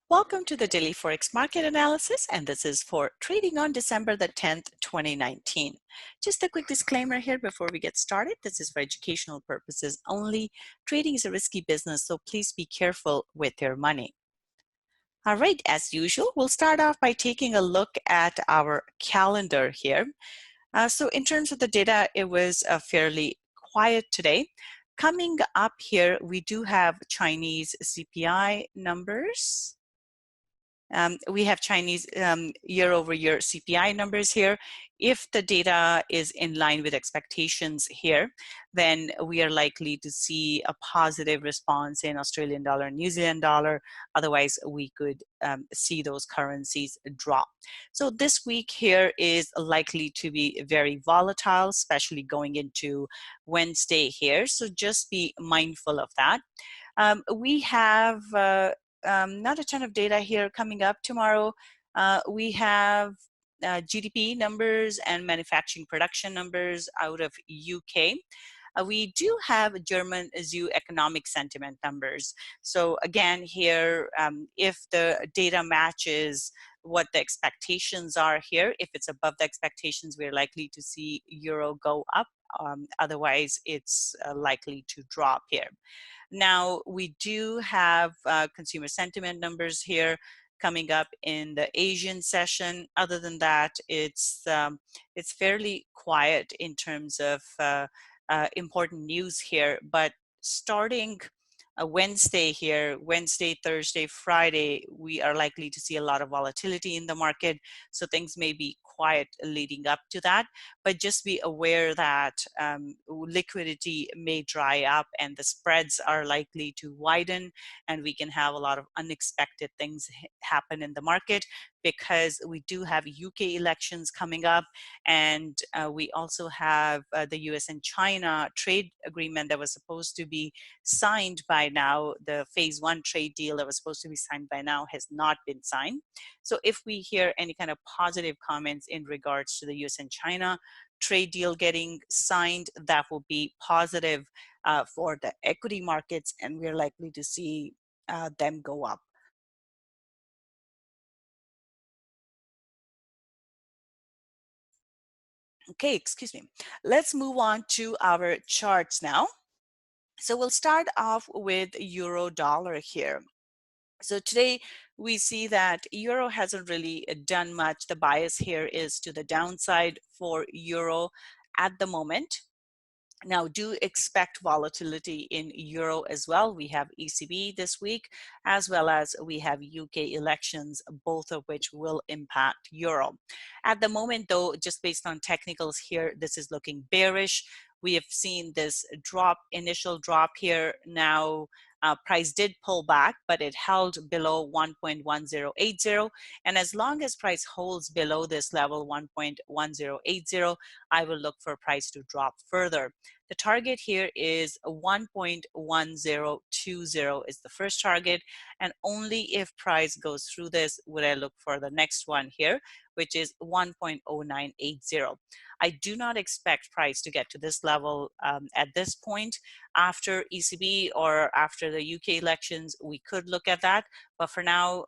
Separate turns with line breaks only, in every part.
Welcome to the Daily Forex Market Analysis, and this is for trading on December the 10th, 2019. Just a quick disclaimer here before we get started. This is for educational purposes only. Trading is a risky business, so please be careful with your money. All right, as usual, we'll start off by taking a look at our calendar here. So in terms of the data, it was fairly quiet today. Coming up here, we do have Chinese CPI numbers. We have Chinese year-over-year CPI numbers here. If the data is in line with expectations here, then we are likely to see a positive response in Australian dollar and New Zealand dollar. Otherwise, we could see those currencies drop. So this week here is likely to be very volatile, especially going into Wednesday here. So just be mindful of that. We have not a ton of data here coming up tomorrow. We have GDP numbers and manufacturing production numbers out of UK. We do have German ZU economic sentiment numbers. So again here, if the data matches what the expectations are here, if it's above the expectations, we're likely to see euro go up. Otherwise, it's likely to drop here. Now, we do have consumer sentiment numbers here coming up in the Asian session. Other than that, it's fairly quiet in terms of important news here. But starting Wednesday here, Wednesday, Thursday, Friday, we are likely to see a lot of volatility in the market. So things may be quiet leading up to that, but just be aware that liquidity may dry up and the spreads are likely to widen, and we can have a lot of unexpected things happen in the market because we do have UK elections coming up, and we also have the US and China trade agreement that was supposed to be signed by now. The phase 1 trade deal that was supposed to be signed by now has not been signed. So if we hear any kind of positive comments in regards to the US and China trade deal getting signed, that will be positive for the equity markets, and we're likely to see them go up. Okay, excuse me. Let's move on to our charts now. So we'll start off with euro dollar here. So today we see that euro hasn't really done much. The bias here is to the downside for euro at the moment. Now, do expect volatility in euro as well. We have ECB this week, as well as we have UK elections, both of which will impact euro. At the moment, though, just based on technicals here, this is looking bearish. We have seen this initial drop here. Now, price did pull back, but it held below 1.1080. And as long as price holds below this level, 1.1080, I will look for price to drop further. The target here is 1.1020 is the first target. And only if price goes through this would I look for the next one here, which is 1.0980. I do not expect price to get to this level at this point. After ECB or after the UK elections, we could look at that. But for now,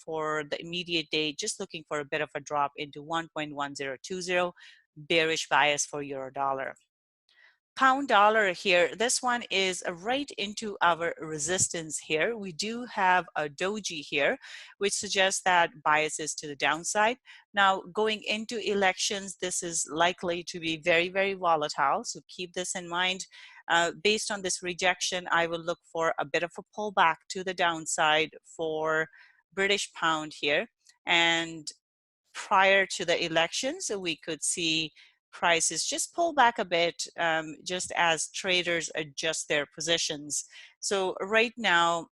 for the immediate day, just looking for a bit of a drop into 1.1020, bearish bias for euro dollar. Pound dollar here, this one is right into our resistance here. We do have a doji here, which suggests that bias is to the downside. Now, going into elections, this is likely to be very, very volatile. So keep this in mind. Based on this rejection, I will look for a bit of a pullback to the downside for British pound here. And prior to the elections, we could see prices just pull back a bit just as traders adjust their positions. So right now,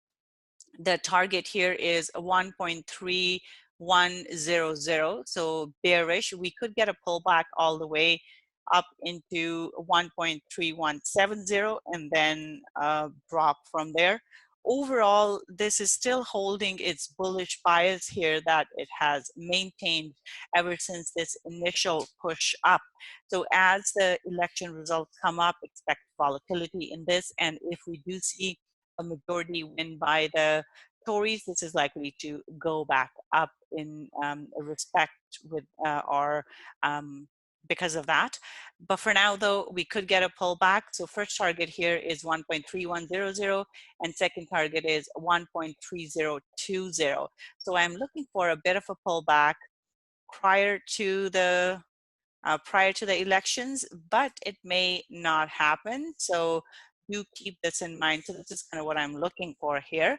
the target here is 1.3100. So bearish, we could get a pullback all the way up into 1.3170 and then drop from there. Overall, this is still holding its bullish bias here that it has maintained ever since this initial push up. So as the election results come up, expect volatility in this. And if we do see a majority win by the Tories, this is likely to go back up in respect with our because of that. But for now, though, we could get a pullback. So first target here is 1.3100 and second target is 1.3020. So I'm looking for a bit of a pullback prior to the elections, but it may not happen. So do keep this in mind. So this is kind of what I'm looking for here.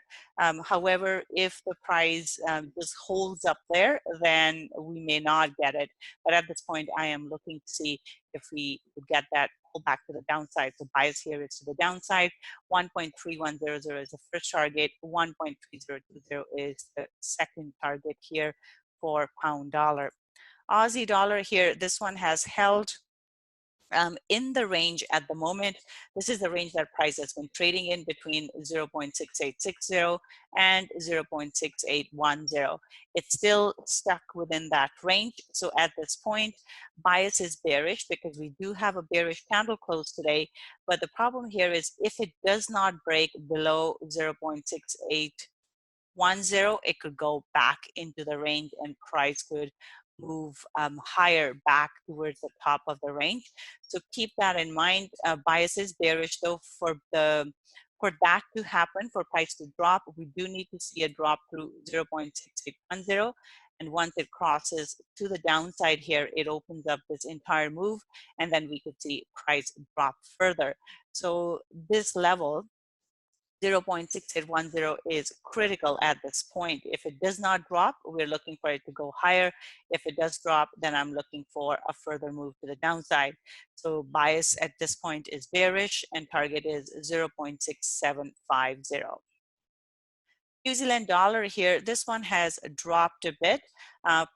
However, if the price just holds up there, then we may not get it. But at this point, I am looking to see if we get that pullback to the downside. So bias here is to the downside. 1.3100 is the first target. 1.3020 is the second target here for pound dollar. Aussie dollar here, this one has held in the range at the moment. This is the range that price has been trading in between 0.6860 and 0.6810. It's still stuck within that range. So at this point, bias is bearish because we do have a bearish candle close today. But the problem here is if it does not break below 0.6810, it could go back into the range and price could move higher back towards the top of the range. So keep that in mind. Bias is bearish, though. For that to happen, for price to drop, we do need to see a drop through 0.6810. And once it crosses to the downside here, it opens up this entire move, and then we could see price drop further. So this level, 0.6810, is critical at this point. If it does not drop, we're looking for it to go higher. If it does drop, then I'm looking for a further move to the downside. So bias at this point is bearish and target is 0.6750. New Zealand dollar here, this one has dropped a bit.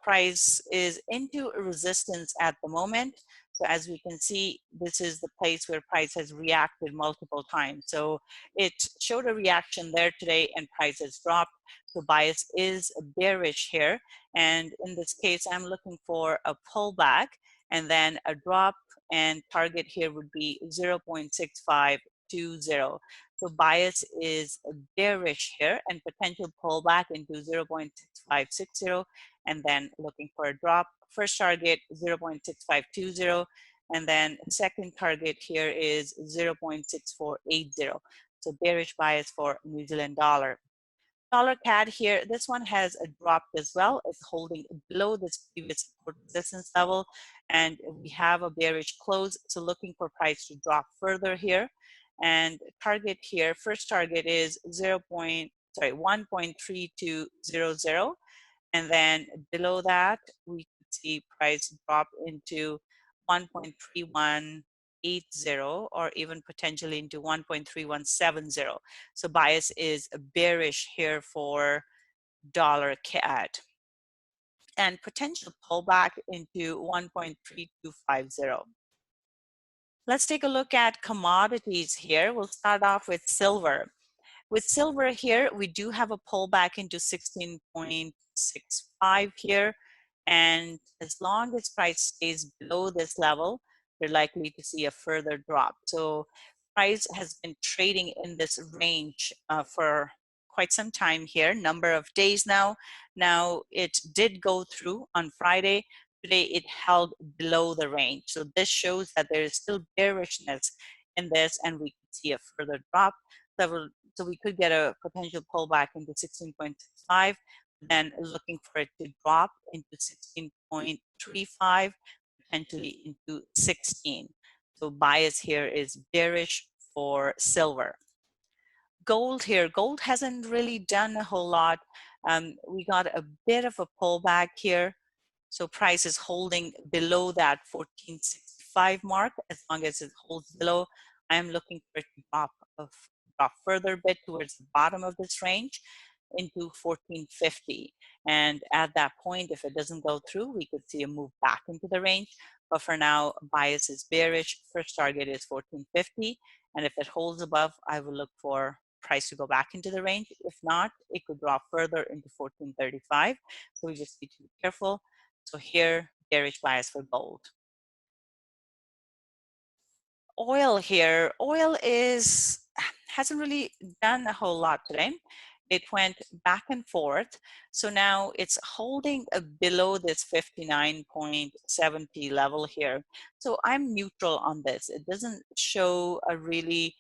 Price is into resistance at the moment. So as we can see, this is the place where price has reacted multiple times. So it showed a reaction there today and price has dropped. So bias is bearish here. And in this case, I'm looking for a pullback and then a drop, and target here would be 0.6520. So bias is bearish here and potential pullback into 0.6560 and then looking for a drop. First target 0.6520 and then second target here is 0.6480. So bearish bias for New Zealand dollar. Dollar CAD here, this one has dropped as well. It's holding below this previous support resistance level and we have a bearish close. So looking for price to drop further here. And target here, first target is 1.3200, and then below that we could see price drop into 1.3180 or even potentially into 1.3170. So bias is bearish here for dollar CAD and potential pullback into 1.3250. Let's take a look at commodities here. We'll start off with silver. With silver here, we do have a pullback into 16.65 here. And as long as price stays below this level, we're likely to see a further drop. So price has been trading in this range for quite some time here, number of days now. Now, it did go through on Friday. Today, it held below the range. So this shows that there is still bearishness in this, and we could see a further drop. So we could get a potential pullback into 16.65, then looking for it to drop into 16.35, potentially into 16. So bias here is bearish for silver. Gold here, gold hasn't really done a whole lot. We got a bit of a pullback here. So price is holding below that 1465 mark. As long as it holds below, I am looking for it to drop further bit towards the bottom of this range into 1450. And at that point, if it doesn't go through, we could see a move back into the range. But for now, bias is bearish. First target is 1450. And if it holds above, I will look for price to go back into the range. If not, it could drop further into 1435. So we just need to be careful. So here, bearish bias for gold. Oil here, oil hasn't really done a whole lot today. It went back and forth. So now it's holding below this 59.70 level here. So I'm neutral on this. It doesn't show a really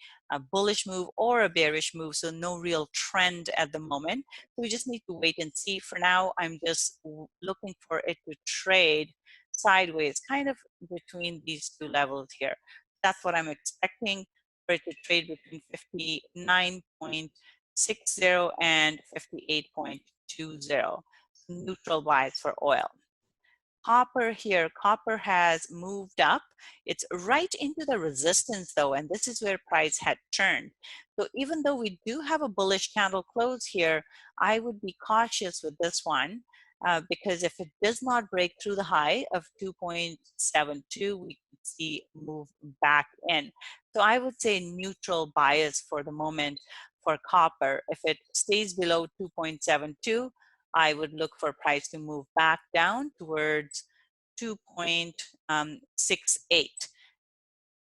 bullish move or a bearish move, so no real trend at the moment. So we just need to wait and see. For now, I'm just looking for it to trade sideways, kind of between these two levels here. That's what I'm expecting, for it to trade between 59.60 and 58.20. Neutral buys for oil. Copper here, copper has moved up. It's right into the resistance though, and this is where price had turned. So even though we do have a bullish candle close here, I would be cautious with this one because if it does not break through the high of 2.72, we could see move back in. So I would say neutral bias for the moment for copper. If it stays below 2.72, I would look for price to move back down towards 2.68.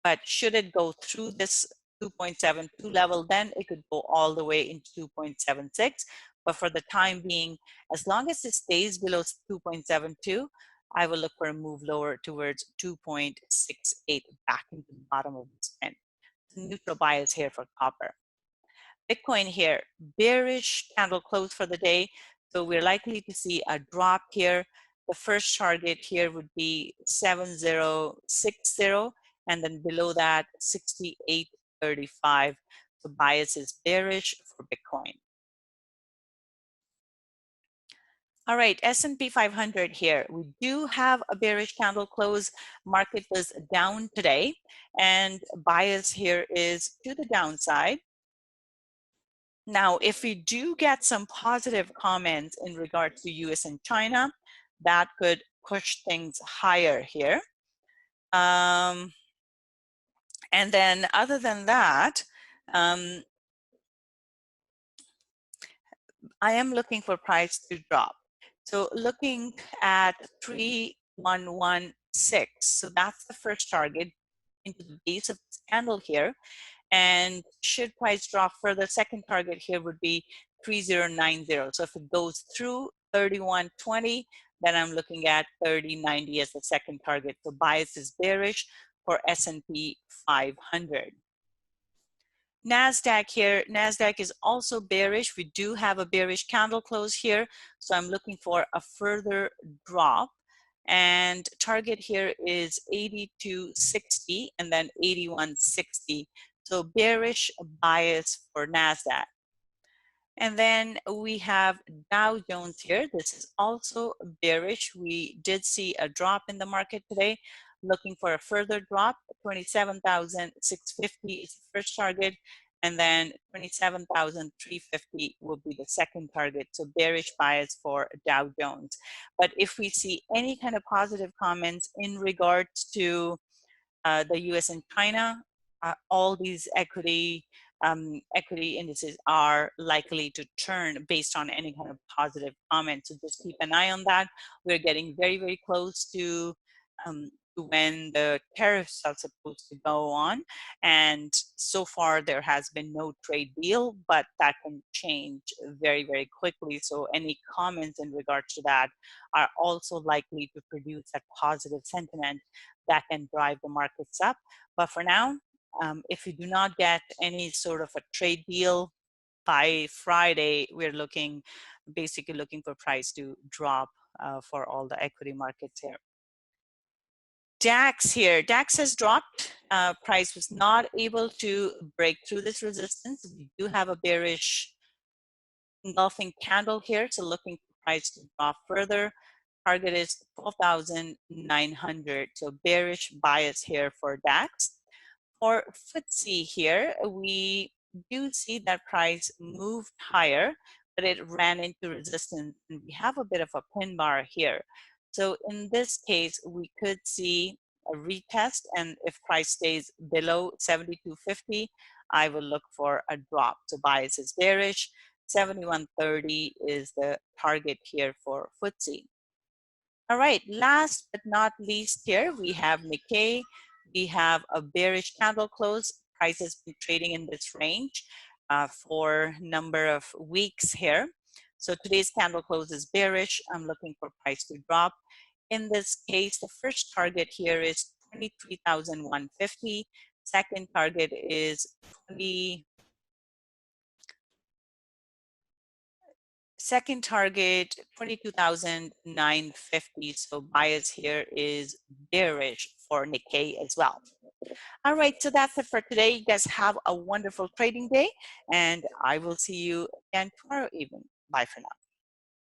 But should it go through this 2.72 level, then it could go all the way into 2.76. But for the time being, as long as it stays below 2.72, I will look for a move lower towards 2.68 back into the bottom of the trend. Neutral bias here for copper. Bitcoin here, bearish candle close for the day. So we're likely to see a drop here. The first target here would be 7060, and then below that 6835. So bias is bearish for Bitcoin. All right, S&P 500 here. We do have a bearish candle close. Market was down today, and bias here is to the downside. Now, if we do get some positive comments in regard to US and China, that could push things higher here. And then other than that, I am looking for price to drop. So looking at 3116, so that's the first target into the base of this candle here. And should price drop further, second target here would be 3090. So if it goes through 3120, then I'm looking at 3090 as the second target. So bias is bearish for S&P 500. NASDAQ here, NASDAQ is also bearish. We do have a bearish candle close here. So I'm looking for a further drop. And target here is 8260 and then 8160. So bearish bias for NASDAQ. And then we have Dow Jones here. This is also bearish. We did see a drop in the market today. Looking for a further drop. 27,650 is the first target. And then 27,350 will be the second target. So bearish bias for Dow Jones. But if we see any kind of positive comments in regards to the US and China, all these equity indices are likely to turn based on any kind of positive comment. So just keep an eye on that. We're getting very, very close to when the tariffs are supposed to go on. And so far, there has been no trade deal, but that can change very, very quickly. So any comments in regards to that are also likely to produce that positive sentiment that can drive the markets up. But for now, if we do not get any sort of a trade deal by Friday, we're basically looking for price to drop for all the equity markets here. DAX here, DAX has dropped. Price was not able to break through this resistance. We do have a bearish engulfing candle here, so looking for price to drop further. Target is 12,900, so bearish bias here for DAX. For FTSE here, we do see that price moved higher, but it ran into resistance, and we have a bit of a pin bar here. So in this case, we could see a retest, and if price stays below 72.50, I will look for a drop. So bias is bearish. 71.30 is the target here for FTSE. All right, last but not least here, we have Nikkei. We have a bearish candle close. Price has been trading in this range. for number of weeks here. So today's candle close is bearish. I'm looking for price to drop. In this case, the first target here is 23,150. Second target is second target 22,950. So bias here is bearish for Nikkei as well. All right, so that's it for today. You guys have a wonderful trading day, and I will see you again tomorrow evening. Bye for now.